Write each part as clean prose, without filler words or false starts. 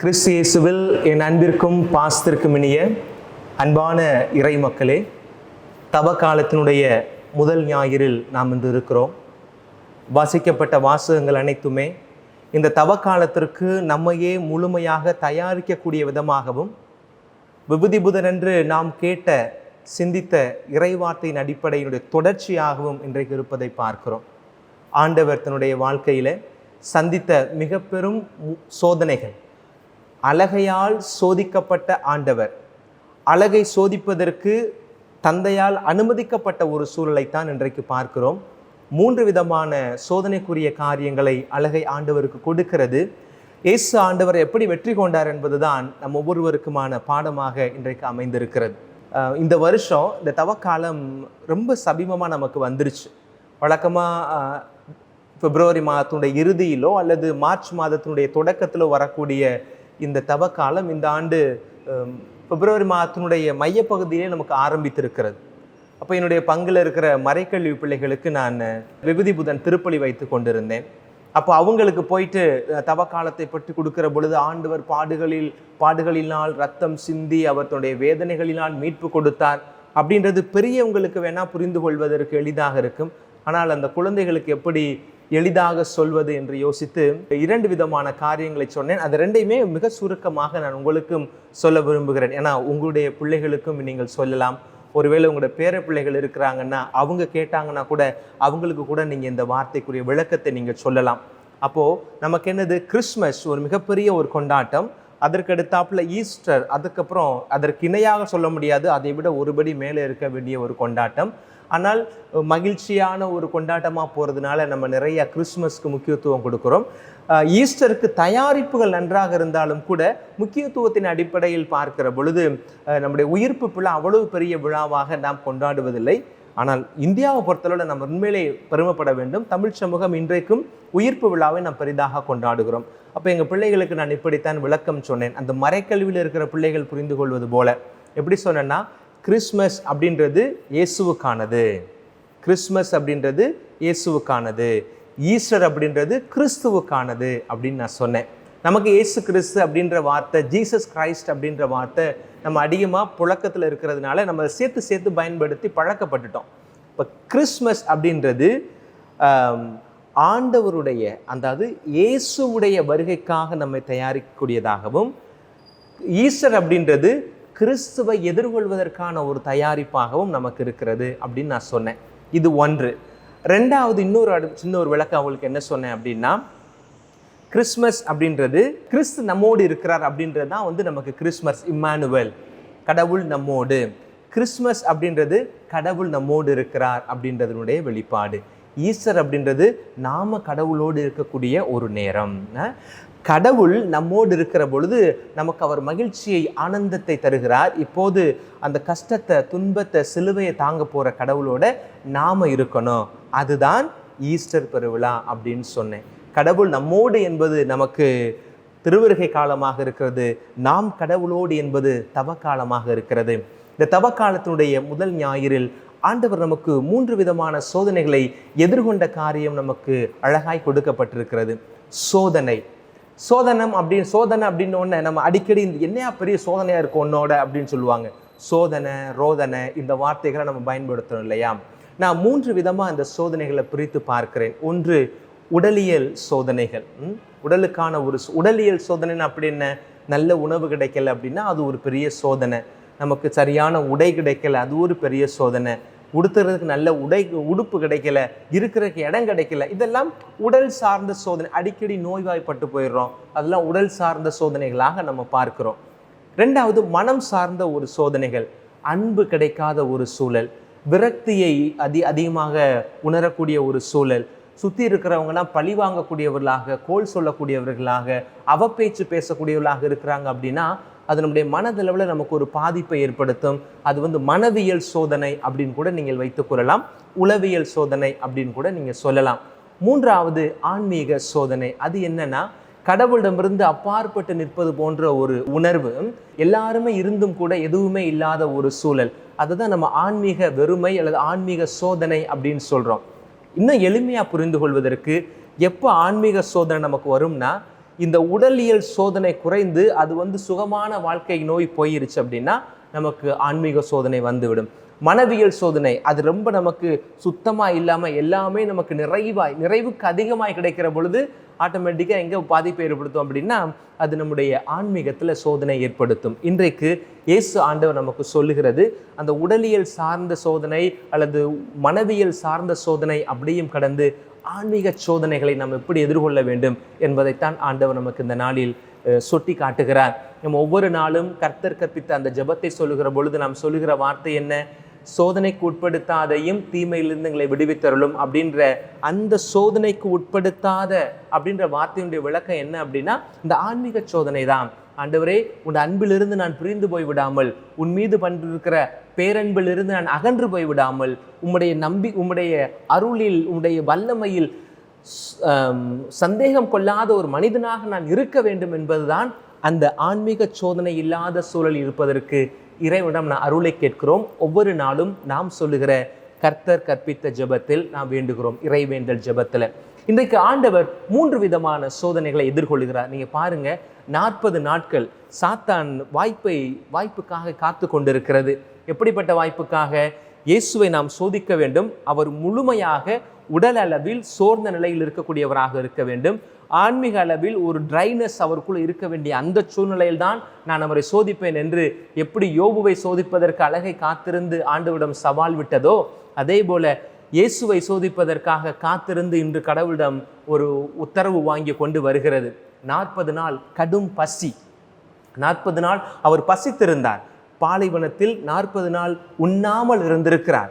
கிறிஸ்து இயேசுவில் என் அன்பிற்கும் பாசத்திற்கும் இனிய அன்பான இறை மக்களே, தவ காலத்தினுடைய முதல் ஞாயிறில் நாம் இன்று இருக்கிறோம். வாசிக்கப்பட்ட வாசகங்கள் அனைத்துமே இந்த தவ காலத்திற்கு நம்மையே முழுமையாக தயாரிக்கக்கூடிய விதமாகவும், விபூதி புதனன்று நாம் கேட்ட சிந்தித்த இறைவார்த்தையின் அடிப்படையினுடைய தொடர்ச்சியாகவும் இன்றைக்கு இருப்பதை பார்க்கிறோம். ஆண்டவர் தன்னுடைய வாழ்க்கையில் சந்தித்த மிக பெரும் சோதனைகள், அழகையால் சோதிக்கப்பட்ட ஆண்டவர் அழகை சோதிப்பதற்கு தந்தையால் அனுமதிக்கப்பட்ட ஒரு சூழலைத்தான் இன்றைக்கு பார்க்கிறோம். 3 விதமான சோதனைக்குரிய காரியங்களை அழகை ஆண்டவருக்கு கொடுக்கிறது. இயேசு ஆண்டவர் எப்படி வெற்றி கொண்டார் என்பதுதான் நம் ஒவ்வொருவருக்குமான பாடமாக இன்றைக்கு அமைந்திருக்கிறது. இந்த வருஷம் இந்த தவக்காலம் ரொம்ப சமீபமாக நமக்கு வந்துருச்சு. வழக்கமாக பிப்ரவரி மாதத்தினுடைய இறுதியிலோ அல்லது மார்ச் மாதத்தினுடைய தொடக்கத்திலோ வரக்கூடிய இந்த தவக்காலம் இந்த ஆண்டு பிப்ரவரி மாதத்தினுடைய மையப்பகுதியிலே நமக்கு ஆரம்பித்திருக்கிறது. அப்போ என்னுடைய பங்கில் இருக்கிற மறைக்கல்வி பிள்ளைகளுக்கு நான் விபூதி புதன் திருப்பலி வைத்து கொண்டிருந்தேன். அப்போ அவங்களுக்கு போயிட்டு தவக்காலத்தை பற்றி கொடுக்கிற பொழுது, ஆண்டவர் பாடுகளினால் ரத்தம் சிந்தி அவர் தன்னுடைய வேதனைகளினால் மீட்பு கொடுத்தார் அப்படின்றது பெரியவங்களுக்கு வேணால் புரிந்து கொள்வதற்கு எளிதாக இருக்கும். ஆனால் அந்த குழந்தைகளுக்கு எப்படி எளிதாக சொல்வது என்று யோசித்து 2 விதமான காரியங்களை சொன்னேன். அது 2யுமே மிக சுருக்கமாக நான் உங்களுக்கும் சொல்ல விரும்புகிறேன். ஏன்னா உங்களுடைய பிள்ளைகளுக்கும் நீங்கள் சொல்லலாம். ஒருவேளை உங்களுடைய பேர பிள்ளைகள் இருக்கிறாங்கன்னா அவங்க கேட்டாங்கன்னா கூட அவங்களுக்கு கூட நீங்கள் இந்த வார்த்தைக்குரிய விளக்கத்தை நீங்கள் சொல்லலாம். அப்போது நமக்கு என்னது, கிறிஸ்மஸ் ஒரு மிகப்பெரிய ஒரு கொண்டாட்டம். அதற்கு அடுத்தாப்புல ஈஸ்டர், அதுக்கப்புறம் அதற்கு இணையாக சொல்ல முடியாது, அதை விட ஒருபடி மேலே இருக்க வேண்டிய ஒரு கொண்டாட்டம். ஆனால் மகிழ்ச்சியான ஒரு கொண்டாட்டமாக போகிறதுனால நம்ம நிறைய கிறிஸ்மஸ்க்கு முக்கியத்துவம் கொடுக்குறோம். ஈஸ்டருக்கு தயாரிப்புகள் நன்றாக இருந்தாலும் கூட முக்கியத்துவத்தின் அடிப்படையில் பார்க்கிற பொழுது நம்முடைய உயிர்ப்பு விழா அவ்வளவு பெரிய விழாவாக நாம் கொண்டாடுவதில்லை. ஆனால் இந்தியாவை பொறுத்தளவில் நம்ம உண்மையிலே பெருமைப்பட வேண்டும். தமிழ் சமூகம் இன்றைக்கும் உயிர்ப்பு விழாவை நாம் பெரிதாக கொண்டாடுகிறோம். அப்போ எங்கள் பிள்ளைகளுக்கு நான் இப்படித்தான் விளக்கம் சொன்னேன். அந்த மறைக்கல்வியில் இருக்கிற பிள்ளைகள் புரிந்து கொள்வது போல எப்படி சொன்னேன்னா, கிறிஸ்மஸ் அப்படின்றது இயேசுவுக்கானது, கிறிஸ்மஸ் அப்படின்றது இயேசுவுக்கானது, ஈஸ்டர் அப்படின்றது கிறிஸ்துவுக்கானது அப்படின்னு நான் சொன்னேன். நமக்கு இயேசு கிறிஸ்து அப்படின்ற வார்த்தை, ஜீசஸ் கிரைஸ்ட் அப்படின்ற வார்த்தை நம்ம அதிகமாக புழக்கத்தில் இருக்கிறதுனால நம்ம சேர்த்து பயன்படுத்தி பழக்கப்பட்டுட்டோம். இப்போ கிறிஸ்மஸ் அப்படின்றது ஆண்டவருடைய, அதாவது இயேசுவுடைய வருகைக்காக நம்மை தயாரிக்கக்கூடியதாகவும், ஈஸ்டர் அப்படின்றது கிறிஸ்துவை எதிர்கொள்வதற்கான ஒரு தயாரிப்பாகவும் நமக்கு இருக்கிறது அப்படின்னு நான் சொன்னேன். இது ஒன்று. 2வது சின்ன ஒரு விளக்கம் அவங்களுக்கு என்ன சொன்னேன் அப்படின்னா, கிறிஸ்மஸ் அப்படின்றது கிறிஸ்து நம்மோடு இருக்கிறார் அப்படின்றது தான் நமக்கு கிறிஸ்மஸ், இம்மானுவேல், கடவுள் நம்மோடு. கிறிஸ்மஸ் அப்படின்றது கடவுள் நம்மோடு இருக்கிறார் அப்படின்றதுனுடைய வெளிப்பாடு. ஈஸ்டர் அப்படின்றது நாம கடவுளோடு இருக்கக்கூடிய ஒரு நேரம். கடவுள் நம்மோடு இருக்கிற பொழுது நமக்கு அவர் மகிழ்ச்சியை, ஆனந்தத்தை தருகிறார். இப்போது அந்த கஷ்டத்தை, துன்பத்தை, சிலுவையை தாங்க போகிற கடவுளோட நாம் இருக்கணும். அதுதான் ஈஸ்டர் பெருவிழா அப்படின்னு சொன்னேன். கடவுள் நம்மோடு என்பது நமக்கு திருவருகை காலமாக இருக்கிறது, நாம் கடவுளோடு என்பது தவக்காலமாக இருக்கிறது. இந்த தவக்காலத்தினுடைய முதல் ஞாயிறில் ஆண்டவர் நமக்கு 3 விதமான சோதனைகளை எதிர்கொண்ட காரியம் நமக்கு அழகாய் கொடுக்கப்பட்டிருக்கிறது. சோதனை அப்படின்னு ஒன்று நம்ம அடிக்கடி என்னையா பெரிய சோதனையாக இருக்கும் உன்னோட அப்படின்னு சொல்லுவாங்க. சோதனை, ரோதனை, இந்த வார்த்தைகளை நம்ம பயன்படுத்தணும் இல்லையா? நான் 3 விதமாக இந்த சோதனைகளை பிரித்து பார்க்கிறேன். ஒன்று, உடலியல் சோதனைகள். உடலுக்கான ஒரு உடலியல் சோதனை அப்படி என்ன, நல்ல உணவு கிடைக்கல அப்படின்னா அது ஒரு பெரிய சோதனை. நமக்கு சரியான உடை கிடைக்கல, அது ஒரு பெரிய சோதனை. உடுத்துறதுக்கு நல்ல உடுப்பு கிடைக்கல, இருக்கிறதுக்கு இடம் கிடைக்கல, இதெல்லாம் உடல் சார்ந்த சோதனை. அடிக்கடி நோய்வாய்ப்பட்டு போயிடுறோம், அதெல்லாம் உடல் சார்ந்த சோதனைகளாக நம்ம பார்க்கிறோம். 2வது, மனம் சார்ந்த ஒரு சோதனைகள். அன்பு கிடைக்காத ஒரு சூழல், விரக்தியை அதிகமாக உணரக்கூடிய ஒரு சூழல், சுற்றி இருக்கிறவங்கலாம் பழி வாங்கக்கூடியவர்களாக, கோல் சொல்லக்கூடியவர்களாக, அவப்பேச்சு பேசக்கூடியவர்களாக இருக்கிறாங்க அப்படின்னா அது நம்முடைய மனதளவில் நமக்கு ஒரு பாதிப்பை ஏற்படுத்தும். அது மனவியல் சோதனை அப்படின்னு கூட நீங்கள் வைத்துக்கொள்ளலாம், உளவியல் சோதனை அப்படின்னு கூட நீங்கள் சொல்லலாம். 3வது, ஆன்மீக சோதனை. அது என்னன்னா, கடவுளிடமிருந்து அப்பாற்பட்டு நிற்பது போன்ற ஒரு உணர்வு, எல்லாருமே இருந்தும் கூட எதுவுமே இல்லாத ஒரு சூழல். அதுதான் நம்ம ஆன்மீக வெறுமை அல்லது ஆன்மீக சோதனை அப்படின்னு சொல்கிறோம். இன்னும் எளிமையாக புரிந்து கொள்வதற்கு, எப்போ ஆன்மீக சோதனை நமக்கு வரும்னா, இந்த உடலியல் சோதனை குறைந்து அது சுகமான வாழ்க்கை நோய் போயிருச்சு அப்படின்னா நமக்கு ஆன்மீக சோதனை வந்துவிடும். மனவியல் சோதனை அது ரொம்ப நமக்கு சுத்தமாக இல்லாமல் எல்லாமே நமக்கு நிறைவுக்கு அதிகமாக கிடைக்கிற பொழுது ஆட்டோமேட்டிக்காக எங்கே பாதிப்பை ஏற்படுத்தும் அப்படின்னா அது நம்முடைய ஆன்மீகத்தில் சோதனை ஏற்படுத்தும். இன்றைக்கு இயேசு ஆண்டவர் நமக்கு சொல்லுகிறது அந்த உடலியல் சார்ந்த சோதனை அல்லது மனவியல் சார்ந்த சோதனை அப்படியும் கடந்து ஆன்மீக சோதனைகளை நாம் எப்படி எதிர்கொள்ள வேண்டும் என்பதைத்தான் ஆண்டவர் நமக்கு இந்த நாளில் சுட்டி காட்டுகிறார். நம்ம ஒவ்வொரு நாளும் கர்த்தர் கற்பித்த அந்த ஜெபத்தை சொல்லுகிற பொழுது நாம் சொல்லுகிற வார்த்தை என்ன? சோதனைக்கு உட்படுத்தாதையும் தீமையிலிருந்து எங்களை விடுவித்தருளும் அப்படின்ற அந்த சோதனைக்கு உட்படுத்தாத அப்படின்ற வார்த்தையுடைய விளக்கம் என்ன அப்படின்னா இந்த ஆன்மீக சோதனை தான். ஆண்டவரே, உன் அன்பிலிருந்து நான் பிரிந்து போய்விடாமல், உன் மீது பண்ணிருக்கிற பேரன்பிலிருந்து நான் அகன்று போய்விடாமல், உம்முடைய அருளில் உம்முடைய வல்லமையில் சந்தேகம் கொள்ளாத ஒரு மனிதனாக நான் இருக்க வேண்டும் என்பதுதான் அந்த ஆன்மீக சோதனை இல்லாத சூழல் இருப்பதற்கு இறைவனிடம் நான் அருளை கேட்கிறோம். ஒவ்வொரு நாளும் நாம் சொல்லுகிற கர்த்தர் கற்பித்த ஜெபத்தில் நாம் வேண்டுகிறோம், இறைவேண்டல் ஜெபத்தில். இன்றைக்கு ஆண்டவர் 3 விதமான சோதனைகளை எதிர்கொள்கிறார். நீங்கள் பாருங்க, 40 நாட்கள் சாத்தான் வாய்ப்புக்காக காத்து கொண்டிருக்கிறது. எப்படிப்பட்ட வாய்ப்புக்காக? இயேசுவை நாம் சோதிக்க வேண்டும். அவர் முழுமையாக உடல் அளவில் சோர்ந்த நிலையில் இருக்கக்கூடியவராக இருக்க வேண்டும். ஆன்மீக அளவில் ஒரு ட்ரைனஸ் அவருக்குள்ள இருக்க வேண்டிய அந்த சூழ்நிலையில் தான் நான் அவரை சோதிப்பேன் என்று எப்படி யோபுவை சோதிப்பதற்கு அழகை காத்திருந்து ஆண்டவரிடம் சவால் விட்டதோ, அதே போல இயேசுவை சோதிப்பதற்காக காத்திருந்து இன்று கடவுளிடம் ஒரு உத்தரவு வாங்கி கொண்டு வருகிறது. 40 நாள் கடும் பசி. 40 நாள் அவர் பசித்திருந்தார். பாலைவனத்தில் 40 நாள் உண்ணாமல் இருந்திருக்கிறார்.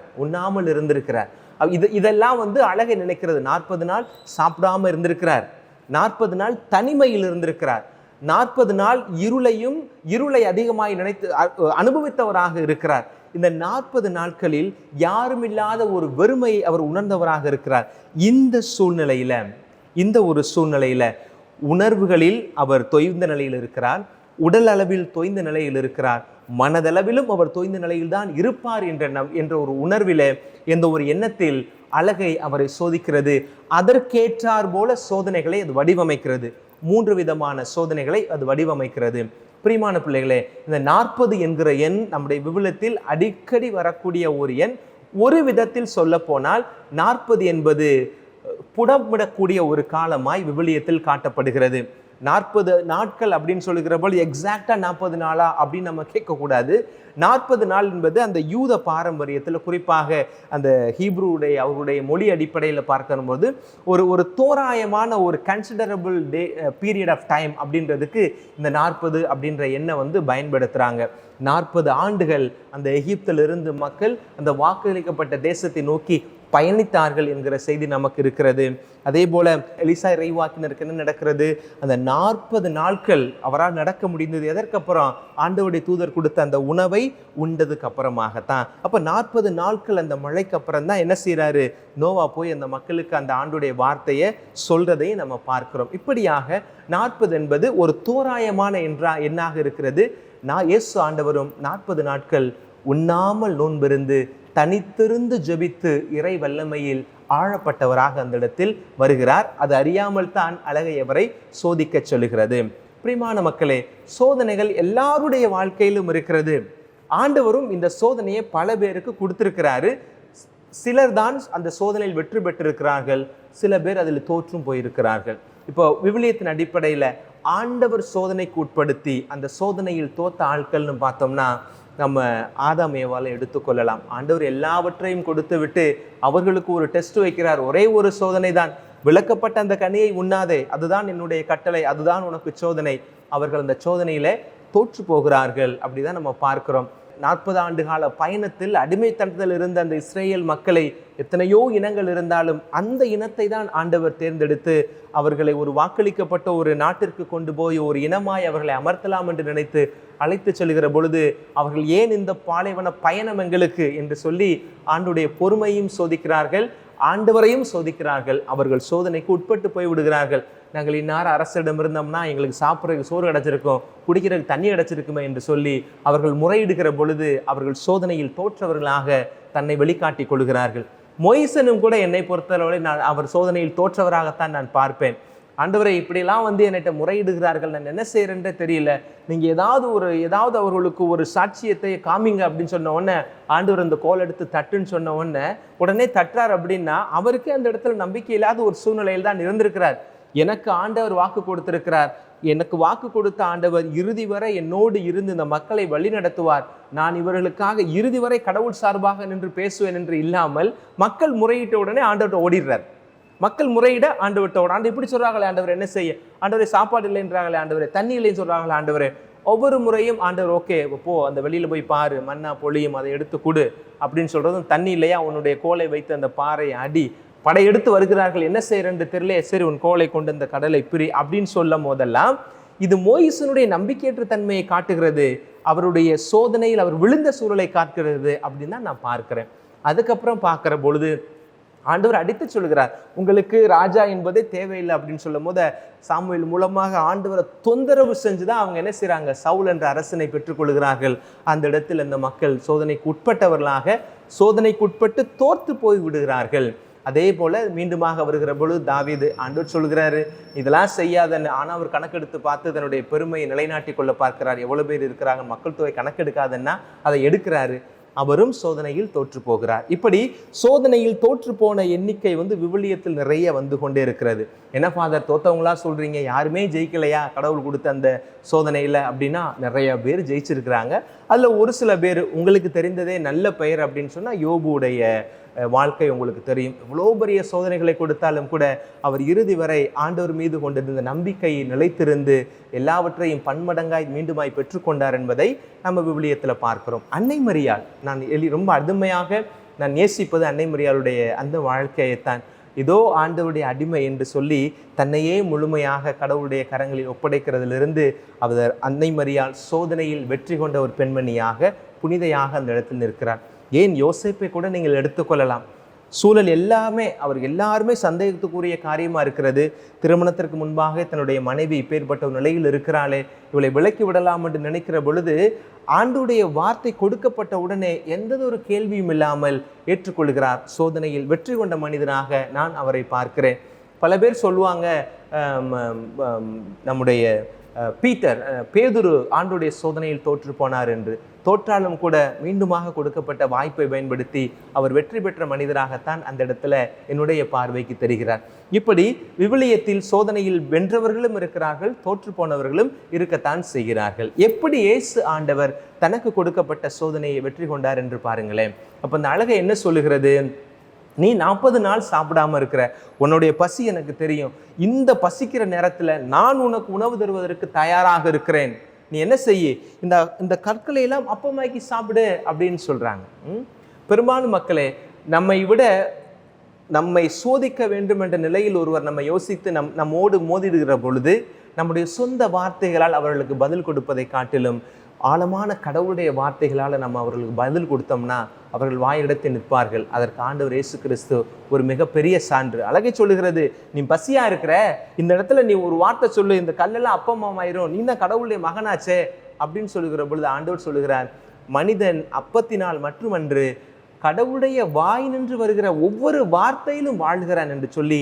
இதெல்லாம் அழகை நினைக்கிறது. 40 நாள் சாப்பிடாம இருந்திருக்கிறார். 40 நாள் தனிமையில் இருந்திருக்கிறார். 40 நாள் இருளை அதிகமாய் அனுபவித்தவராக இருக்கிறார். இந்த 40 நாட்களில் யாரும் இல்லாத ஒரு வெறுமையை அவர் உணர்ந்தவராக இருக்கிறார். இந்த ஒரு சூழ்நிலையில உணர்வுகளில் அவர் தொய்ந்த நிலையில் இருக்கிறார். உடல் அளவில் தொய்ந்த நிலையில் இருக்கிறார். மனதளவிலும் அவர் தொய்ந்த நிலையில் தான் இருப்பார் என்ற ஒரு உணர்வில, என்ற ஒரு எண்ணத்தில் அழகை அவரை சோதிக்கிறது. அதற்கேற்றார் போல சோதனைகளை அது வடிவமைக்கிறது. 3 விதமான சோதனைகளை அது வடிவமைக்கிறது. பிரியமான பிள்ளைகளே, இந்த 40 என்கிற எண் நம்முடைய விவிலியத்தில் அடிக்கடி வரக்கூடிய ஒரு எண். ஒரு விதத்தில் சொல்ல போனால் 40 என்பது புடமிடக்கூடிய ஒரு காலமாய் விவிலியத்தில் காட்டப்படுகிறது. 40 நாட்கள் அப்படின்னு சொல்லுகிற போது எக்ஸாக்டா 40 நாளா அப்படின்னு நம்ம கேட்கக்கூடாது. 40 நாள் என்பது அந்த யூத பாரம்பரியத்தில், குறிப்பாக அந்த அவருடைய மொழி அடிப்படையில் பார்க்கும்போது ஒரு தோராயமான ஒரு கன்சிடரபிள் பீரியட் ஆஃப் டைம் அப்படின்றதுக்கு இந்த 40 அப்படின்ற எண்ணை பயன்படுத்துகிறாங்க. 40 ஆண்டுகள் அந்த எகிப்திலிருந்து மக்கள் அந்த வாக்களிக்கப்பட்ட தேசத்தை நோக்கி பயணித்தார்கள் என்கிற செய்தி நமக்கு இருக்கிறது. அதே போல எலிசா இறைவாக்கினருக்கு என்ன நடக்கிறது? அந்த 40 நாட்கள் அவரால் நடக்க முடிந்தது. எதற்கப்புறம்? ஆண்டவருடைய தூதர் கொடுத்த அந்த உணவை உண்டதுக்கு அப்புறமாகத்தான். அப்போ 40 நாட்கள் அந்த மழைக்கு அப்புறம் தான் என்ன செய்யறாரு? நோவா போய் அந்த மக்களுக்கு அந்த ஆண்டுடைய வார்த்தையை சொல்றதையும் நம்ம பார்க்கிறோம். இப்படியாக 40 என்பது ஒரு தோராயமான எண்ணாக இருக்கிறது. இயேசு ஆண்டவரும் 40 நாட்கள் உண்ணாமல் நோன்பிருந்து தனித்திருந்து ஜெபித்து இறை வல்லமையில் ஆழப்பட்டவராக அந்த இடத்தில் வருகிறார். அது அறியாமல் தான் அழகை அவரை சோதிக்க சொல்லுகிறது. பிரியமான மக்களே, சோதனைகள் எல்லாருடைய வாழ்க்கையிலும் இருக்கிறது. ஆண்டவரும் இந்த சோதனையை பல பேருக்கு கொடுத்திருக்கிறாரு. சிலர் தான் அந்த சோதனையில் வெற்றி பெற்றிருக்கிறார்கள், சில பேர் அதில் தோற்றும் போயிருக்கிறார்கள். இப்போ விவிலியத்தின் அடிப்படையில் ஆண்டவர் சோதனைக்கு உட்படுத்தி அந்த சோதனையில் தோத்த ஆட்கள்னு பார்த்தோம்னா நம்ம ஆதாம் ஏவாளை எடுத்துக்கொள்ளலாம். ஆண்டவர் எல்லாவற்றையும் கொடுத்து விட்டு அவர்களுக்கு ஒரு டெஸ்ட் வைக்கிறார். ஒரே ஒரு சோதனை தான், விளக்கப்பட்ட அந்த கனியை உண்ணாதே, அதுதான் என்னுடைய கட்டளை, அதுதான் உனக்கு சோதனை. அவர்கள் அந்த சோதனையில தோற்று போகிறார்கள். அப்படிதான் நம்ம பார்க்கிறோம். 40 ஆண்டு கால பயணத்தில் அடிமைத்தனத்தில் இருந்த அந்த இஸ்ரேல் மக்களை, எத்தனையோ இனங்கள் இருந்தாலும் அந்த இனத்தை தான் ஆண்டவர் தேர்ந்தெடுத்து அவர்களை ஒரு வாக்களிக்கப்பட்ட ஒரு நாட்டிற்கு கொண்டு போய் ஒரு இனமாய் அவர்களை அமர்த்தலாம் என்று நினைத்து அழைத்து செல்கிற பொழுது அவர்கள் ஏன் இந்த பாலைவன பயணம் எங்களுக்கு என்று சொல்லி ஆண்டுடைய பொறுமையும் சோதிக்கிறார்கள், ஆண்டவரையும் சோதிக்கிறார்கள். அவர்கள் சோதனைக்கு உட்பட்டு போய் விடுகிறார்கள். நாங்கள் இன்னார் அரசிடம் இருந்தோம்னா எங்களுக்கு சாப்பிட்றதுக்கு சோறு கிடச்சிருக்கும், குடிக்கிறதுக்கு தண்ணி கிடச்சிருக்குமே என்று சொல்லி அவர்கள் முறையிடுகிற பொழுது அவர்கள் சோதனையில் தோற்றவர்களாக தன்னை வெளிக்காட்டி கொள்கிறார்கள். மொய்சனும் கூட என்னை பொறுத்தளவில் அவர் சோதனையில் தோற்றவராகத்தான் நான் பார்ப்பேன். ஆண்டவரை இப்படிலாம் வந்து என்கிட்ட முறையிடுகிறார்கள், நான் என்ன செய்யறேன்றே தெரியல, நீங்க ஏதாவது அவர்களுக்கு ஒரு சாட்சியத்தை காமிங்க அப்படின்னு சொன்ன உடனே ஆண்டவர் அந்த கோல் எடுத்து தட்டுன்னு சொன்ன உடனே தட்டுறார். அப்படின்னா அவருக்கே அந்த இடத்துல நம்பிக்கை இல்லாத ஒரு சூழ்நிலையில் தான் இருந்திருக்கிறார். எனக்கு ஆண்டவர் வாக்கு கொடுத்திருக்கிறார், எனக்கு வாக்கு கொடுத்த ஆண்டவர் இறுதி வரை என்னோடு இருந்து இந்த மக்களை வழி நடத்துவார், நான் இவர்களுக்காக இறுதி வரை கடவுள் சார்பாக நின்று பேசுவேன் என்று இல்லாமல் மக்கள் முறையிட்ட உடனே ஆண்டவர்கிட்ட ஓடிடுறார். மக்கள் முறையிட ஆண்டவர்கிட்ட ஆண்டு இப்படி சொல்றாங்களே ஆண்டவர், என்ன செய்ய ஆண்டவரே, சாப்பாடு இல்லைன்றாங்களே ஆண்டவரே, தண்ணி இல்லைன்னு சொல்றாங்களே ஆண்டவரே. ஒவ்வொரு முறையும் ஆண்டவர் ஓகே போ, அந்த வெளியில போய் பாரு, மண்ணா பொழியும், அதை எடுத்து கொடு அப்படின்னு சொல்றதும், தண்ணி இல்லையா உன்னுடைய கோலை வைத்து அந்த பாறை அடி, படையெடுத்து வருகிறார்கள், என்ன செய்யறன்னு தெரியல, சரி உன் கோலை கொண்டு இந்த கடலை பிரி அப்படின்னு சொல்லும் போதெல்லாம் இது மோயிசனுடைய நம்பிக்கையற்ற தன்மையை காட்டுகிறது, அவருடைய சோதனையில் அவர் விழுந்த சூழலை காட்டுகிறது அப்படின்னு தான் நான் பார்க்கிறேன். அதுக்கப்புறம் பார்க்கிற பொழுது ஆண்டவர் அடித்து சொல்கிறார், உங்களுக்கு ராஜா என்பதே தேவையில்லை அப்படின்னு சொல்லும் போது சாமுவேல் மூலமாக ஆண்டவரை தொந்தரவு செஞ்சுதான் அவங்க என்ன செய்யறாங்க, சவுல் என்ற அரசனை பெற்றுக்கொள்கிறார்கள். அந்த இடத்தில் அந்த மக்கள் சோதனைக்கு உட்பட்டவர்களாக, சோதனைக்கு உட்பட்டு தோற்று போய் விடுகிறார்கள். அதே போல மீண்டுமாக வருகிற பொழுது தாவீது ஆண்டவர் சொல்கிறாரு, இதெல்லாம் செய்யாதன்னு. ஆனால் அவர் கணக்கெடுத்து பார்த்து தன்னுடைய பெருமையை நிலைநாட்டி கொள்ள பார்க்கிறார். எவ்வளவு பேர் இருக்கிறாங்க, மக்கள் தொகை கணக்கெடுக்காதன்னா அதை எடுக்கிறாரு. அவரும் சோதனையில் தோற்று போகிறார். இப்படி சோதனையில் தோற்று போன எண்ணிக்கை விவிலியத்தில் நிறைய வந்து கொண்டே இருக்கிறது. என்ன ஃபாதர், தோத்தவங்களா சொல்றீங்க, யாருமே ஜெயிக்கலையா கடவுள் கொடுத்த அந்த சோதனையில் அப்படின்னா நிறைய பேர் ஜெயிச்சிருக்கிறாங்க. அதில் ஒரு சில பேர் உங்களுக்கு தெரிந்ததே நல்ல பெயர் அப்படின்னு சொன்னால் யோபுடைய வாழ்க்கை உங்களுக்கு தெரியும். எவ்வளோ பெரிய சோதனைகளை கொடுத்தாலும் கூட அவர் இறுதி வரை ஆண்டவர் மீது கொண்டிருந்த நம்பிக்கையை நிலைத்திருந்து எல்லாவற்றையும் பன்மடங்காய் மீண்டுமாய் பெற்றுக்கொண்டார் என்பதை நம்ம விவிலியத்தில் பார்க்கிறோம். அன்னை மரியாள், நான் ரொம்ப அருமையாக நான் நேசிப்பது அன்னை மரியாளுடைய அந்த வாழ்க்கையைத்தான். இதோ ஆண்டவருடைய அடிமை என்று சொல்லி தன்னையே முழுமையாக கடவுளுடைய கரங்களில் ஒப்படைக்கிறதிலிருந்து அவர் அன்னை மரியாள் சோதனையில் வெற்றி கொண்ட ஒரு பெண்மணியாக, புனிதையாக அந்த இடத்தில் நிற்கிறார். ஏன் யோசேப்பை கூட நீங்கள் எடுத்துக்கொள்ளலாம். சூழல் எல்லாருமே சந்தேகத்துக்குரிய காரியமாக இருக்கிறது. திருமணத்திற்கு முன்பாக தன்னுடைய மனைவி இப்பேற்பட்ட ஒரு நிலையில் இருக்கிறாளே, இவளை விலக்கி விடலாம் என்று நினைக்கிற பொழுது ஆண்டுடைய வார்த்தை கொடுக்கப்பட்ட உடனே எந்த ஒரு கேள்வியும் இல்லாமல் ஏற்றுக்கொள்கிறார். சோதனையில் வெற்றி கொண்ட மனிதனாக நான் அவரை பார்க்கிறேன். பல பேர் சொல்லுவாங்க, நம்முடைய பேதுரு ஆண்டுடைய சோதனையில் தோற்று போனார் என்று. தோற்றாலும் கூட மீண்டுமாக கொடுக்கப்பட்ட வாய்ப்பை பயன்படுத்தி அவர் வெற்றி பெற்ற மனிதராகத்தான் அந்த இடத்துல என்னுடைய பார்வைக்கு தெரிகிறார். இப்படி விவிலியத்தில் சோதனையில் வென்றவர்களும் இருக்கிறார்கள், தோற்று போனவர்களும் இருக்கத்தான் செய்கிறார்கள். எப்படி இயேசு ஆண்டவர் தனக்கு கொடுக்கப்பட்ட சோதனையை வெற்றி கொண்டார் என்று பாருங்களேன். அப்போ அந்த அழகை என்ன சொல்லுகிறது, நீ 40 நாள் சாப்பிடாம இருக்கிற, உன்னுடைய பசி எனக்கு தெரியும், இந்த பசிக்கிற நேரத்தில் நான் உனக்கு உணவு தருவதற்கு தயாராக இருக்கிறேன், நீ என்ன செய்ய, இந்த கற்களை எல்லாம் அப்பமாக்கி சாப்பிடு அப்படின்னு சொல்றாங்க. பெரும்பாலும் மக்களே, நம்மை சோதிக்க வேண்டும் என்ற நிலையில் ஒருவர் நம்ம யோசித்து நம்மோடு மோதிடுகிற பொழுது நம்முடைய சொந்த வார்த்தைகளால் அவர்களுக்கு பதில் கொடுப்பதை காட்டிலும் ஆழமான கடவுளுடைய வார்த்தைகளால் நம்ம அவர்களுக்கு பதில் கொடுத்தோம்னா அவர்கள் வாயிடத்தை நிற்பார்கள். அதற்கு ஆண்டவர் இயேசு கிறிஸ்து ஒரு மிகப்பெரிய சான்று. அழகை சொல்லுகிறது, நீ பசியா இருக்கிற, இந்த இடத்துல நீ ஒரு வார்த்தை சொல்லு, இந்த கல்லெல்லாம் அப்பமாயிரும், நீ தான் கடவுளுடைய மகனாச்சே அப்படின்னு சொல்லுகிற பொழுது ஆண்டவர் சொல்லுகிறார், மனிதன் அப்பத்தினால் மட்டுமன்று கடவுளுடைய வாய் நின்று வருகிற ஒவ்வொரு வார்த்தையிலும் வாழ்கிறான் என்று சொல்லி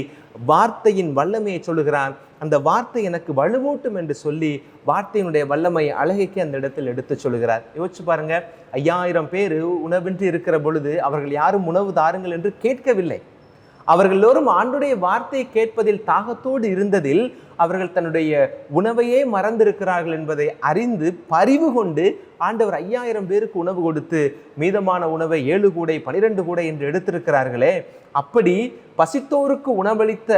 வார்த்தையின் வல்லமையை சொல்லுகிறான். அந்த வார்த்தை எனக்கு வலுவூட்டும் என்று சொல்லி வார்த்தையினுடைய வல்லமை அழகைக்கு அந்த இடத்தில் எடுத்து சொல்லுகிறார். யோசிச்சு பாருங்க, 5000 பேர் உணவின்றி இருக்கிற பொழுது அவர்கள் யாரும் உணவு தாருங்கள் என்று கேட்கவில்லை. அவர்கள் எல்லோரும் ஆண்டுடைய வார்த்தையை கேட்பதில் தாகத்தோடு இருந்ததில் அவர்கள் தன்னுடைய உணவையே மறந்திருக்கிறார்கள் என்பதை அறிந்து பரிவு கொண்டு ஆண்டவர் 5000 பேருக்கு உணவு கொடுத்து மீதமான உணவை 7 கூடை 12 கூடை என்று எடுத்திருக்கிறார்களே. அப்படி பசித்தோருக்கு உணவளித்த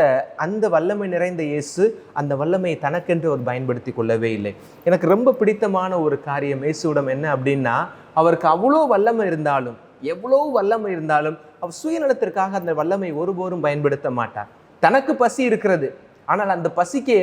அந்த வல்லமை நிறைந்த இயேசு அந்த வல்லமையை தனக்கென்று அவர் பயன்படுத்தி கொள்ளவே இல்லை. எனக்கு ரொம்ப பிடித்தமான ஒரு காரியம் இயேசுவிடம் என்ன அப்படின்னா, அவருக்கு அவ்வளோ வல்லமை இருந்தாலும், எவ்வளோ வல்லமை இருந்தாலும் அவர் சுயநலத்திற்காக அந்த வல்லமை ஒருபோதும் பயன்படுத்த மாட்டார். தனக்கு பசி இருக்கிறது, ஆனால் அந்த பசிக்கே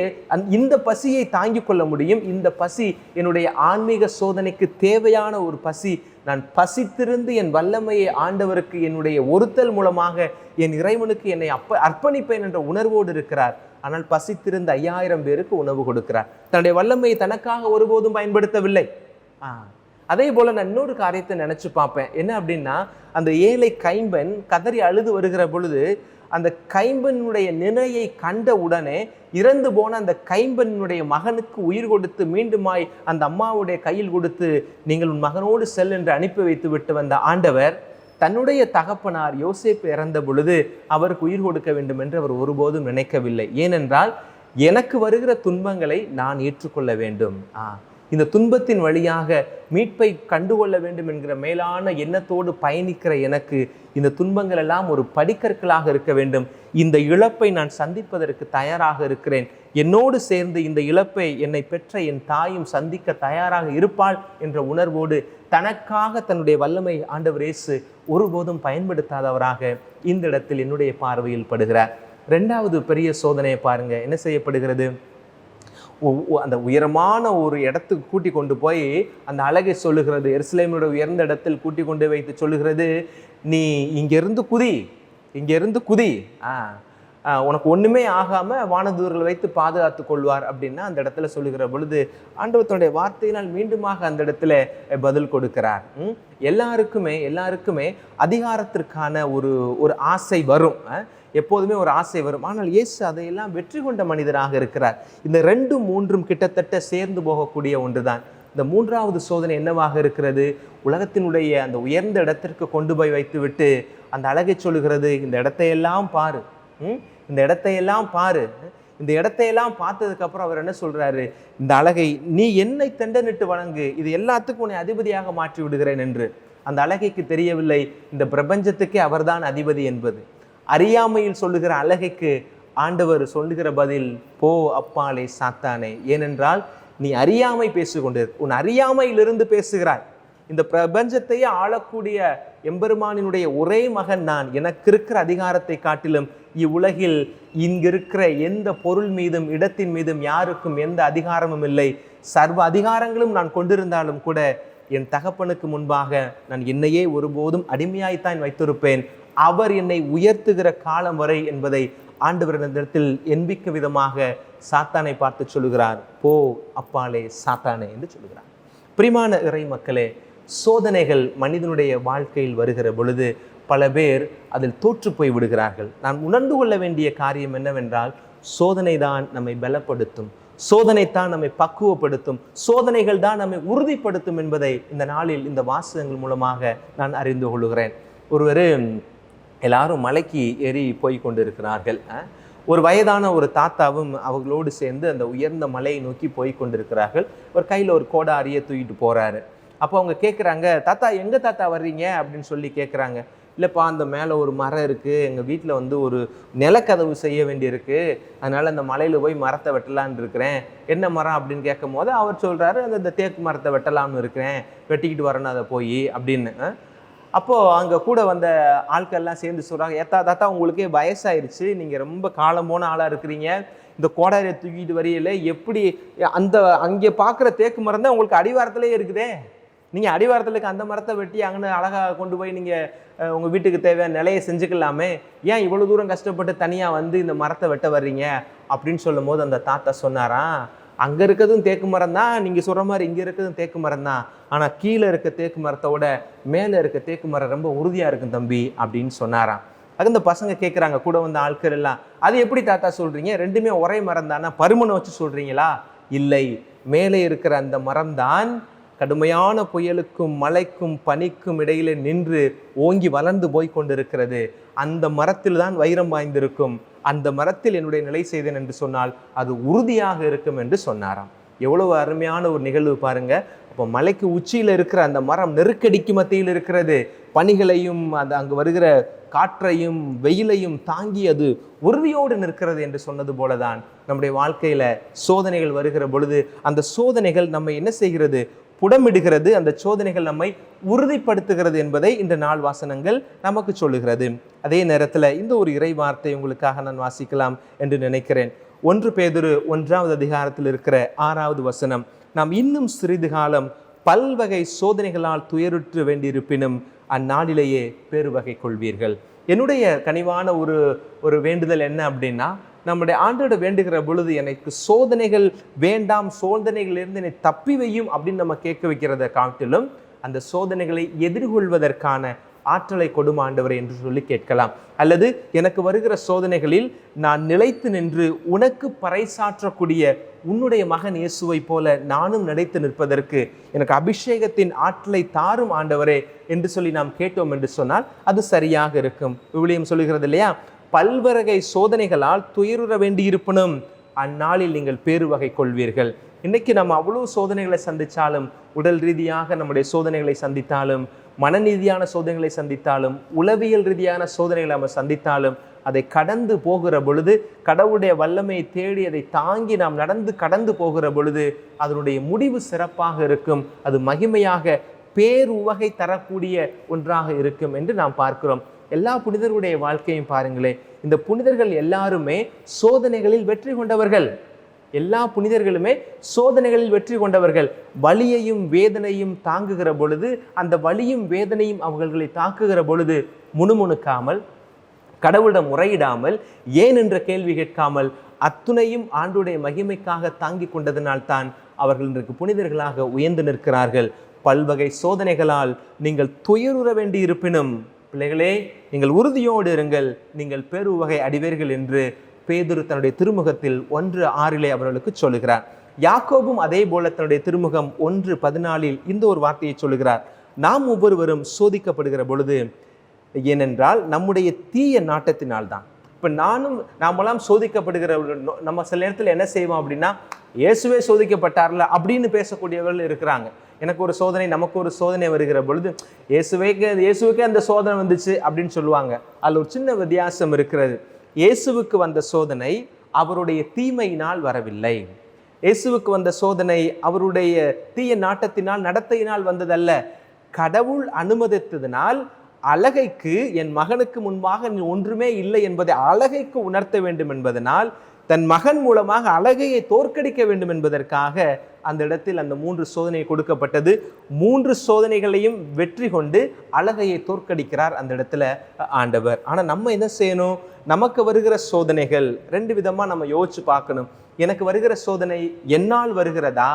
இந்த பசியை தாங்கிக் கொள்ள முடியும். இந்த பசி என்னுடைய ஆன்மீக சோதனைக்கு தேவையான ஒரு பசி. நான் பசித்திருந்து என் வல்லமையை ஆண்டவருக்கு என்னுடைய ஒருத்தல் மூலமாக என் இறைவனுக்கு என்னை அர்ப்பணிப்பேன் என்ற உணர்வோடு இருக்கிறார். ஆனால் பசித்திருந்த 5000 பேருக்கு உணவு கொடுக்கிறார். தன்னுடைய வல்லமையை தனக்காக ஒருபோதும் பயன்படுத்தவில்லை. அதே போல நான் இன்னொரு காரியத்தை நினைச்சு பார்ப்பேன். என்ன அப்படின்னா, அந்த ஏழை கைம்பெண் கதறி அழுது வருகிற பொழுது அந்த கைம்பெண்ணுடைய நிலையை கண்ட உடனே இறந்து போன அந்த கைம்பெண்ணுடைய மகனுக்கு உயிர் கொடுத்து மீண்டுமாய் அந்த அம்மாவுடைய கையில் கொடுத்து நீங்கள் உன் மகனோடு செல் என்று அனுப்பி வைத்து விட்டு வந்த ஆண்டவர் தன்னுடைய தகப்பனார் யோசேப்பு இறந்த பொழுது அவருக்கு உயிர் கொடுக்க வேண்டும் என்று அவர் ஒருபோதும் நினைக்கவில்லை. ஏனென்றால் எனக்கு வருகிற துன்பங்களை நான் ஏற்றுக்கொள்ள வேண்டும், இந்த துன்பத்தின் வழியாக மீட்பை கண்டுகொள்ள வேண்டும் என்கிற மேலான எண்ணத்தோடு பயணிக்கிற எனக்கு இந்த துன்பங்கள் எல்லாம் ஒரு படிக்கற்களாக இருக்க வேண்டும். இந்த இழப்பை நான் சந்திப்பதற்கு தயாராக இருக்கிறேன். என்னோடு சேர்ந்து இந்த இழப்பை என்னை பெற்ற என் தாயும் சந்திக்க தயாராக இருப்பாள் என்ற உணர்வோடு தனக்காக தன்னுடைய வல்லமை ஆண்டவர் இயேசு ஒருபோதும் பயன்படுத்தாதவராக இந்த இடத்தில் என்னுடைய பார்வையில் படுகிறார். இரண்டாவது பெரிய சோதனையை பாருங்க, என்ன செய்யப்படுகிறது? அந்த உயரமான ஒரு இடத்துக்கு கூட்டி கொண்டு போய் அந்த அழகை சொல்லுகிறது. எருசலேமுடைய உயர்ந்த இடத்தில் கூட்டி கொண்டு வைத்து சொல்லுகிறது, நீ இங்கிருந்து குதி, உனக்கு ஒண்ணுமே ஆகாம வானதூதர்கள் வைத்து பாதுகாத்து கொள்வார் அப்படின்னா அந்த இடத்துல சொல்லுகிற பொழுது ஆண்டவருடைய வார்த்தையினால் மீண்டுமாக அந்த இடத்துல பதில் கொடுக்கிறார். எல்லாருக்குமே அதிகாரத்திற்கான ஒரு ஆசை வரும், எப்போதுமே ஒரு ஆசை வரும். ஆனால் இயேசு அதையெல்லாம் வெற்றி கொண்ட மனிதராக இருக்கிறார். இந்த 2, 3 கிட்டத்தட்ட சேர்ந்து போகக்கூடிய ஒன்றுதான். இந்த மூன்றாவது சோதனை என்னவாக இருக்கிறது? உலகத்தினுடைய அந்த உயர்ந்த இடத்திற்கு கொண்டு போய் வைத்து விட்டு அந்த அழகை சொல்லுகிறது, இந்த இடத்தையெல்லாம் பாரு, இந்த இடத்தையெல்லாம் பார்த்ததுக்கு அப்புறம் அவர் என்ன சொல்றாரு? இந்த அழகை நீ என்னை தண்டனிட்டு வணங்கு, இது எல்லாத்துக்கும் உன்னை அதிபதியாக மாற்றி விடுகிறேன் என்று. அந்த அழகைக்கு தெரியவில்லை இந்த பிரபஞ்சத்துக்கே அவர்தான் அதிபதி என்பது. அறியாமையில் சொல்லுகிற அழகைக்கு ஆண்டவர் சொல்லுகிற பதில், போ அப்பாலே சாத்தானே, ஏனென்றால் நீ அறியாமை பேசிக்கொண்டு உன் அறியாமையிலிருந்து பேசுகிறாய். இந்த பிரபஞ்சத்தையே ஆளக்கூடிய எம்பெருமானினுடைய ஒரே மகன் நான். எனக்கு இருக்கிற அதிகாரத்தை காட்டிலும் இவ்வுலகில் இங்கிருக்கிற எந்த பொருள் மீதும் இடத்தின் மீதும் யாருக்கும் எந்த அதிகாரமும் இல்லை. சர்வ அதிகாரங்களும் நான் கொண்டிருந்தாலும் கூட என் தகப்பனுக்கு முன்பாக நான் என்னையே ஒருபோதும் அடிமையாய்த்தான் வைத்திருப்பேன். அவர் என்னை உயர்த்துகிற காலம் வரை என்பதை ஆண்டவரிடத்தில் என்பிக்க விதமாக சாத்தானை பார்த்து சொல்லுகிறார், போ அப்பாலே சாத்தானே என்று சொல்லுகிறார். பிரியமான இறை மக்களே, சோதனைகள் மனிதனுடைய வாழ்க்கையில் வருகிற பொழுது பல பேர் அதில் தோற்று போய் விடுகிறார்கள். நாம் உணர்ந்து கொள்ள வேண்டிய காரியம் என்னவென்றால், சோதனை தான் நம்மை பலப்படுத்தும், சோதனை தான் நம்மை பக்குவப்படுத்தும், சோதனைகள் தான் நம்மை உறுதிப்படுத்தும் என்பதை இந்த நாளில் இந்த வாசகங்கள் மூலமாக நான் அறிந்து கொள்கிறேன். ஒருவர் எல்லாரும் மலைக்கு ஏறி போய் கொண்டிருக்கிறார்கள். ஒரு வயதான ஒரு தாத்தாவும் அவர்களோடு சேர்ந்து அந்த உயர்ந்த மலையை நோக்கி போய் கொண்டிருக்கிறார்கள். ஒரு கையில் ஒரு கோடாரியை தூக்கிட்டு போகிறாரு. அப்போ அவங்க கேட்குறாங்க, தாத்தா எங்கே தாத்தா வர்றீங்க அப்படின்னு சொல்லி கேட்குறாங்க. இல்லைப்பா, அந்த மேலே ஒரு மரம் இருக்குது, எங்கள் வீட்டில் வந்து ஒரு நிலக்கதவு செய்ய வேண்டியிருக்கு, அதனால் அந்த மலையில் போய் மரத்தை வெட்டலான்னு இருக்கிறேன். என்ன மரம் அப்படின்னு கேட்கும் போது அவர் சொல்கிறாரு, அந்த தேக்கு மரத்தை வெட்டலாம்னு இருக்கிறேன், வெட்டிக்கிட்டு வரணும் அதை போய் அப்படின்னு. அப்போது அங்கே கூட வந்த ஆட்கள்லாம் சேர்ந்து சொல்கிறாங்க, தாத்தா உங்களுக்கே வயசாயிருச்சு, நீங்கள் ரொம்ப காலம் போன ஆளாக இருக்கிறீங்க, இந்த கோடாரியை தூக்கிட்டு வரையில எப்படி அங்கே பார்க்குற தேக்கு மரம் தான் உங்களுக்கு அடிவாரத்திலே இருக்குதே, நீங்கள் அடிவாரத்தில் அந்த மரத்தை வெட்டி அங்கே அழகாக கொண்டு போய் நீங்கள் உங்கள் வீட்டுக்கு தேவையான நிலையை செஞ்சுக்கலாமே, ஏன் இவ்வளோ தூரம் கஷ்டப்பட்டு தனியாக வந்து இந்த மரத்தை வெட்ட வர்றீங்க அப்படின்னு சொல்லும் போது அந்த தாத்தா சொன்னாராம், அங்கே இருக்கிறதும் தேக்கு மரம் தான், நீங்கள் சொல்கிற மாதிரி இங்கே இருக்கிறதும் தேக்கு மரம் தான், ஆனால் கீழே இருக்க தேக்கு மரத்தோட மேலே இருக்க தேக்கு மரம் ரொம்ப உறுதியாக இருக்கும் தம்பி அப்படின்னு சொன்னாராம். அது இந்த பசங்க கேட்குறாங்க, கூட வந்த ஆட்கள் எல்லாம், அது எப்படி தாத்தா சொல்கிறீங்க, ரெண்டுமே ஒரே மரம் தானே, பருமனை வச்சு சொல்கிறீங்களா? இல்லை, மேலே இருக்கிற அந்த மரம் தான் கடுமையான புயலுக்கும் மழைக்கும் பனிக்கும் இடையிலே நின்று ஓங்கி வளர்ந்து போய் கொண்டிருக்கிறது. அந்த மரத்தில் தான் வைரம் வாய்ந்திருக்கும், அந்த மரத்தில் என்னுடைய நிலை செய்தேன் என்று சொன்னால் அது உறுதியாக இருக்கும் என்று சொன்னாராம். எவ்வளவு அருமையான ஒரு நிகழ்வு பாருங்க. அப்போ மலைக்கு உச்சியில் இருக்கிற அந்த மரம் நெருக்கடிக்கு மத்தியில் இருக்கிறது, பனிகளையும் அது அங்கு வருகிற காற்றையும் வெயிலையும் தாங்கி அது உறுதியோடு நிற்கிறது என்று சொன்னது போலதான் நம்முடைய வாழ்க்கையில சோதனைகள் வருகிற பொழுது அந்த சோதனைகள் நம்மை என்ன செய்கிறது? புடமிடுகிறது. அந்த சோதனைகள் நம்மை உறுதிப்படுத்துகிறது என்பதை இந்த நாள் வாசனங்கள் நமக்கு சொல்லுகிறது. அதே நேரத்தில் இந்த ஒரு இறை வார்த்தை உங்களுக்காக நான் வாசிக்கலாம் என்று நினைக்கிறேன். 1 பேதுரு 1ஆவது அதிகாரத்தில் இருக்கிற 6ஆவது வசனம், நாம் இன்னும் சிறிது காலம் பல்வகை சோதனைகளால் துயருற்று வேண்டியிருப்பினும் அந்நாளிலேயே பெருவகை கொள்வீர்கள். என்னுடைய கனிவான ஒரு வேண்டுதல் என்ன அப்படின்னா, நம்முடைய ஆண்டோட வேண்டுகிற பொழுது எனக்கு சோதனைகள் வேண்டாம், சோதனைகளிலிருந்து என்னை தப்பி வையும் அப்படின்னு நம்ம கேட்க வைக்கிறத காட்டிலும் அந்த சோதனைகளை எதிர்கொள்வதற்கான ஆற்றலை கொடும் ஆண்டவரே என்று சொல்லி கேட்கலாம். அல்லது எனக்கு வருகிற சோதனைகளில் நான் நிலைத்து நின்று உனக்கு பறைசாற்றக்கூடிய உன்னுடைய மகன் இயேசுவை போல நானும் நிலைத்து நிற்பதற்கு எனக்கு அபிஷேகத்தின் ஆற்றலை தாரும் ஆண்டவரே என்று சொல்லி நாம் கேட்டோம் என்று சொன்னால் அது சரியாக இருக்கும். விவிலியம் சொல்லுகிறது இல்லையா, பல்வகை சோதனைகளால் துயருற வேண்டியிருப்பினும் அந்நாளில் நீங்கள் பேருவகை கொள்வீர்கள். இன்னைக்கு நம்ம அவ்வளோ சோதனைகளை சந்தித்தாலும், உடல் ரீதியாக நம்முடைய சோதனைகளை சந்தித்தாலும், மனநீதியான சோதனைகளை சந்தித்தாலும், உளவியல் ரீதியான சோதனைகளை நம்ம சந்தித்தாலும், அதை கடந்து போகிற பொழுது, கடவுளுடைய வல்லமையை தேடி அதை தாங்கி நாம் கடந்து போகிற பொழுது அதனுடைய முடிவு சிறப்பாக இருக்கும். அது மகிமையாக பேருவகை தரக்கூடிய ஒன்றாக இருக்கும் என்று நாம் பார்க்கிறோம். எல்லா புனிதர்களுடைய வாழ்க்கையும் பாருங்களேன், இந்த புனிதர்கள் எல்லாருமே சோதனைகளில் வெற்றி கொண்டவர்கள். எல்லா புனிதர்களுமே சோதனைகளில் வெற்றி கொண்டவர்கள். வலியையும் வேதனையும் தாங்குகிற பொழுது, அந்த வலியும் வேதனையும் அவர்களை தாக்குகிற பொழுது முணுமுணுக்காமல், கடவுளிடம் முறையிடாமல், ஏன் என்ற கேள்வி கேட்காமல் அத்துணையும் ஆண்டுடைய மகிமைக்காக தாங்கி கொண்டதனால்தான் அவர்கள் இன்றைக்கு புனிதர்களாக உயர்ந்து நிற்கிறார்கள். பல்வகை சோதனைகளால் நீங்கள் துயருற வேண்டி இருப்பினும் பிள்ளைகளே, நீங்கள் உறுதியோடு இருங்கள், நீங்கள் பேருவகை அடைவீர்கள் என்று பேதுரு தன்னுடைய திருமுகத்தில் 1:6 அவர்களுக்கு சொல்லுகிறார். யாக்கோபும் அதே போல தன்னுடைய திருமுகம் 1:14 இந்த ஒரு வார்த்தையை சொல்லுகிறார். நாம் ஒவ்வொருவரும் சோதிக்கப்படுகிற பொழுது, ஏனென்றால் நம்முடைய தீய நாட்டத்தினால் தான். இப்போ நாமெல்லாம் சோதிக்கப்படுகிற, நம்ம சில நேரத்தில் என்ன செய்வோம் அப்படின்னா, இயேசுவே சோதிக்கப்பட்டார்ல அப்படின்னு பேசக்கூடியவர்கள் இருக்கிறாங்க. எனக்கு ஒரு சோதனை, நமக்கு ஒரு சோதனை வருகிற பொழுது இயேசுவுக்கே அந்த சோதனை வந்துச்சு அப்படின்னு சொல்லுவாங்க. அதில் ஒரு சின்ன வித்தியாசம் இருக்கிறது. இயேசுவுக்கு வந்த சோதனை அவருடைய தீமையினால் வரவில்லை. இயேசுவுக்கு வந்த சோதனை அவருடைய தீய நாட்டத்தினால், நடத்தையினால் வந்ததல்ல. கடவுள் அனுமதித்ததினால் அழகைக்கு, என் மகனுக்கு முன்பாக ஒன்றுமே இல்லை என்பதை அழகைக்கு உணர்த்த வேண்டும் என்பதனால், தன் மகன் மூலமாக அழகையை தோற்கடிக்க வேண்டும் என்பதற்காக அந்த இடத்தில் அந்த 3 சோதனை கொடுக்கப்பட்டது. 3 சோதனைகளையும் வெற்றி கொண்டு அழகையை தோற்கடிக்கிறார் அந்த இடத்துல ஆண்டவர். ஆனால் நம்ம என்ன செய்யணும்? நமக்கு வருகிற சோதனைகள் 2 விதமாக நம்ம யோசிச்சு பார்க்கணும். எனக்கு வருகிற சோதனை என்னால் வருகிறதா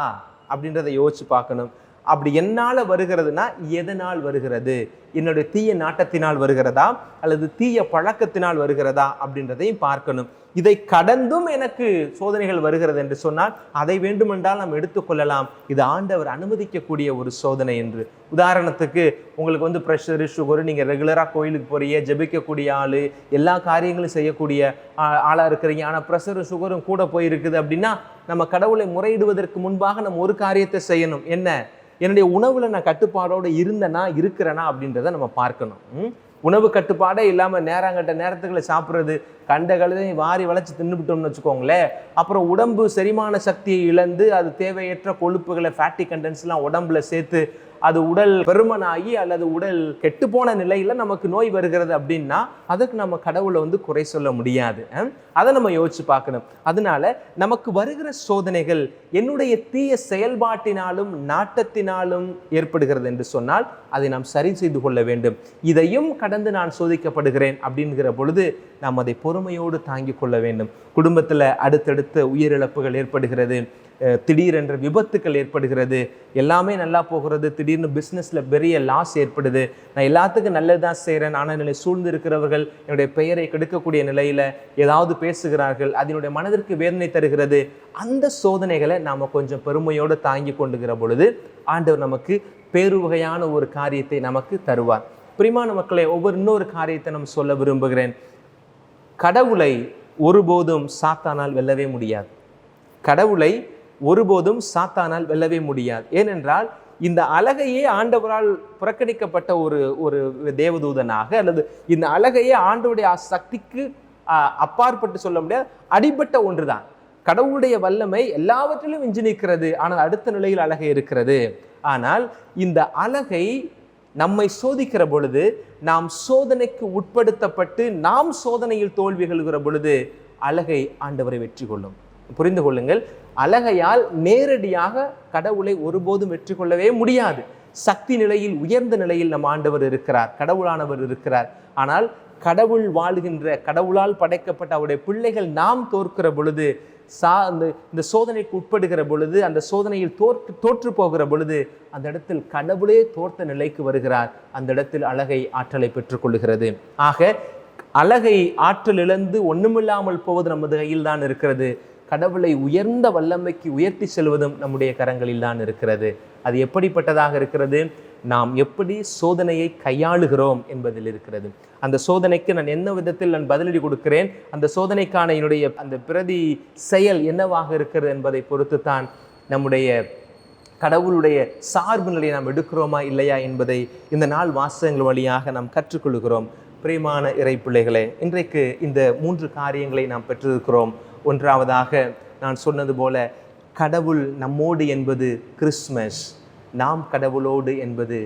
அப்படின்றத யோசிச்சு பார்க்கணும். அப்படி என்னால் வருகிறதுனா எதனால் வருகிறது? என்னுடைய தீய நாட்டத்தினால் வருகிறதா அல்லது தீய பழக்கத்தினால் வருகிறதா அப்படின்றதையும் பார்க்கணும். இதை கடந்தும் எனக்கு சோதனைகள் வருகிறது என்று சொன்னால் அதை வேண்டுமென்றால் நாம் எடுத்துக்கொள்ளலாம். இது ஆண்டவர் அனுமதிக்கக்கூடிய ஒரு சோதனை என்று. உதாரணத்துக்கு, உங்களுக்கு ப்ரெஷரு, சுகரு, நீங்கள் ரெகுலராக கோயிலுக்கு போறீங்க, ஜெபிக்கக்கூடிய ஆள், எல்லா காரியங்களும் செய்யக்கூடிய ஆளாக இருக்கிறீங்க. ஆனால் ப்ரெஷரும் சுகரும் கூட போயிருக்குது அப்படின்னா, நம்ம கடவுளை முறையிடுவதற்கு முன்பாக நம்ம ஒரு காரியத்தை செய்யணும். என்ன? என்னுடைய உணவில் நான் கட்டுப்பாடோடு இருக்கிறேனா அப்படின்றத நம்ம பார்க்கணும். உணவு கட்டுப்பாடே இல்லாமல் நேரங்கட்ட நேரத்துக்குள்ள சாப்பிட்றது, கண்ட கழுதையும் வாரி வளைச்சி தின்னுபிட்டோம்னு வச்சுக்கோங்களேன், அப்புறம் உடம்பு செரிமான சக்தியை இழந்து அது தேவையற்ற கொழுப்புகளை, ஃபேட்டி கண்டென்ட்ஸ்லாம் உடம்புல சேர்த்து அது உடல் பெருமனாகி அல்லது உடல் கெட்டுப்போன நிலையில் நமக்கு நோய் வருகிறது அப்படின்னா அதுக்கு நம்ம கடவுளை குறை சொல்ல முடியாது. அதை நம்ம யோசிச்சு பார்க்கணும். அதனால நமக்கு வருகிற சோதனைகள் என்னுடைய தீய செயல்பாட்டினாலும் நாட்டத்தினாலும் ஏற்படுகிறது என்று சொன்னால் அதை நாம் சரி செய்து கொள்ள வேண்டும். இதையும் கடந்து நான் சோதிக்கப்படுகிறேன் அப்படிங்கிற பொழுது நாம் அதை பொறுமையோடு தாங்கி கொள்ள வேண்டும். குடும்பத்தில் அடுத்தடுத்த உயிரிழப்புகள் ஏற்படுகிறது, திடீரென்ற விபத்துக்கள் ஏற்படுகிறது, எல்லாமே நல்லா போகிறது, திடீர்னு பிஸ்னஸில் பெரிய லாஸ் ஏற்படுது. நான் எல்லாத்துக்கும் நல்லது தான் செய்கிறேன், ஆனால் என்னை சூழ்ந்து இருக்கிறவர்கள் என்னுடைய பெயரை கெடுக்கக்கூடிய நிலையில் ஏதாவது பேசுகிறார்கள், அதனுடைய மனதிற்கு வேதனை தருகிறது. அந்த சோதனைகளை நாம் கொஞ்சம் பெருமையோடு தாங்கி கொண்டுகிற பொழுது ஆண்டவர் நமக்கு பேருவகையான ஒரு காரியத்தை நமக்கு தருவார். பிரியமான மக்களே, இன்னொரு காரியத்தை நம்ம சொல்ல விரும்புகிறேன். கடவுளை ஒருபோதும் சாத்தானால் வெல்லவே முடியாது. கடவுளை ஒருபோதும் சாத்தானால் வெல்லவே முடியாது. ஏனென்றால் இந்த அழகையே ஆண்டவரால் புறக்கணிக்கப்பட்ட ஒரு தேவதூதனாக, அல்லது இந்த அழகையே ஆண்டவருடைய சக்திக்கு அப்பாற்பட்டு சொல்ல முடியாது, அடிபட்ட ஒன்றுதான். கடவுளுடைய வல்லமை எல்லாவற்றிலும் விஞ்சி நிற்கிறது, ஆனால் அடுத்த நிலையில் அழகை இருக்கிறது. ஆனால் இந்த அழகை நம்மை சோதிக்கிற பொழுது, நாம் சோதனைக்கு உட்படுத்தப்பட்டு நாம் சோதனையில் தோல்விகளுகிற பொழுது அழகை ஆண்டவரை வெற்றி கொள்ளும். புரிந்து கொள்ளுங்கள், அழகையால் நேரடியாக கடவுளை ஒருபோதும் வெற்றி கொள்ளவே முடியாது. சக்தி நிலையில், உயர்ந்த நிலையில் நம் ஆண்டவர் இருக்கிறார், கடவுளானவர் இருக்கிறார். ஆனால் கடவுள் வாழ்கின்ற, கடவுளால் படைக்கப்பட்ட அவருடைய பிள்ளைகள் நாம் தோற்கிற பொழுது இந்த சோதனைக்கு உட்படுகிற பொழுது, அந்த சோதனையில் தோற்று போகிற பொழுது அந்த இடத்தில் கடவுளே தோற்ற நிலைக்கு வருகிறார். அந்த இடத்தில் அழகை ஆற்றலை பெற்றுக்கொள்கிறது. ஆக அழகை ஆற்றல் இழந்து ஒண்ணுமில்லாமல் போவது நமது கையில் தான் இருக்கிறது. கடவுளை உயர்ந்த வல்லமைக்கு உயர்த்தி செல்வதும் நம்முடைய கரங்களில் தான் இருக்கிறது. அது எப்படிப்பட்டதாக இருக்கிறது? நாம் எப்படி சோதனையை கையாளுகிறோம் என்பதில் இருக்கிறது. அந்த சோதனைக்கு நான் என்ன விதத்தில் நான் பதிலடி கொடுக்கிறேன், அந்த சோதனைக்கான என்னுடைய அந்த பிரதி செயல் என்னவாக இருக்கிறது என்பதை பொறுத்து தான் நம்முடைய கடவுளுடைய சார்பு நிலையை நாம் எடுக்கிறோமா இல்லையா என்பதை இந்த நாள் வாசகங்கள் வழியாக நாம் கற்றுக்கொள்கிறோம். பிரியமான இறை பிள்ளைகளே, இன்றைக்கு இந்த 3 காரியங்களை நாம் பெற்றிருக்கிறோம். ஒன்றாவதாக நான் சொன்னது போல, கடவுள் நம்மோடு என்பது கிறிஸ்மஸ், நாம் கடவுளோடு என்பது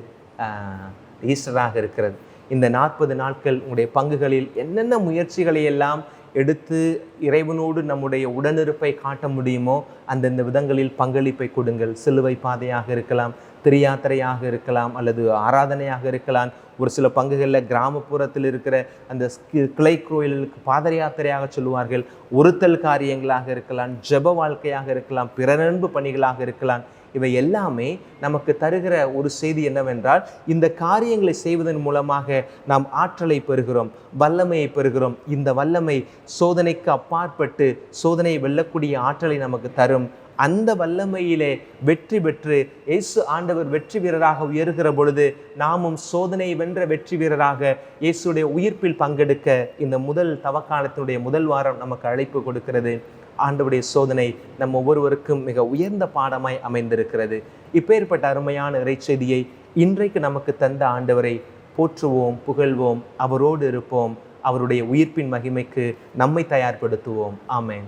ஈஸ்டராக இருக்கிறது. இந்த 40 நாட்கள் உங்களுடைய பங்குகளில் என்னென்ன முயற்சிகளை எல்லாம் எடுத்து இறைவனோடு நம்முடைய உடனிருப்பை காட்ட முடியுமோ அந்தந்த விதங்களில் பங்களிப்பை கொடுங்கள். சிலுவை பாதையாக இருக்கலாம், திரியாத்திரையாக இருக்கலாம், அல்லது ஆராதனையாக இருக்கலாம். ஒரு சில பங்குகளில் கிராமப்புறத்தில் இருக்கிற அந்த கிளை கோயிலுக்கு பாத யாத்திரையாக சொல்லுவார்கள். ஒருத்தல் காரியங்களாக இருக்கலாம், ஜெப வாழ்க்கையாக இருக்கலாம், பிறரன்பு பணிகளாக இருக்கலாம். இவை எல்லாமே நமக்கு தருகிற ஒரு செய்தி என்னவென்றால், இந்த காரியங்களை செய்வதன் மூலமாக நாம் ஆற்றலை பெறுகிறோம், வல்லமையை பெறுகிறோம். இந்த வல்லமை சோதனைக்கு அப்பாற்பட்டு சோதனையை வெல்லக்கூடிய ஆற்றலை நமக்கு தரும். அந்த வல்லமையிலே வெற்றி பெற்று இயேசு ஆண்டவர் வெற்றி வீரராக உயர்கிற பொழுது நாமும் சோதனையை வென்ற வெற்றி வீரராக இயேசுடைய உயிர்ப்பில் பங்கெடுக்க இந்த முதல் தவக்காலத்தினுடைய முதல் வாரம் நமக்கு அழைப்பு கொடுக்கிறது. ஆண்டவருடைய சோதனை நம் ஒவ்வொருவருக்கும் மிக உயர்ந்த பாடமாய் அமைந்திருக்கிறது. இப்பேற்பட்ட அருமையான இறைச்செய்தியை இன்றைக்கு நமக்கு தந்த ஆண்டவரை போற்றுவோம், புகழ்வோம், அவரோடு இருப்போம். அவருடைய உயிர்ப்பின் மகிமைக்கு நம்மை தயார்படுத்துவோம். ஆமென்.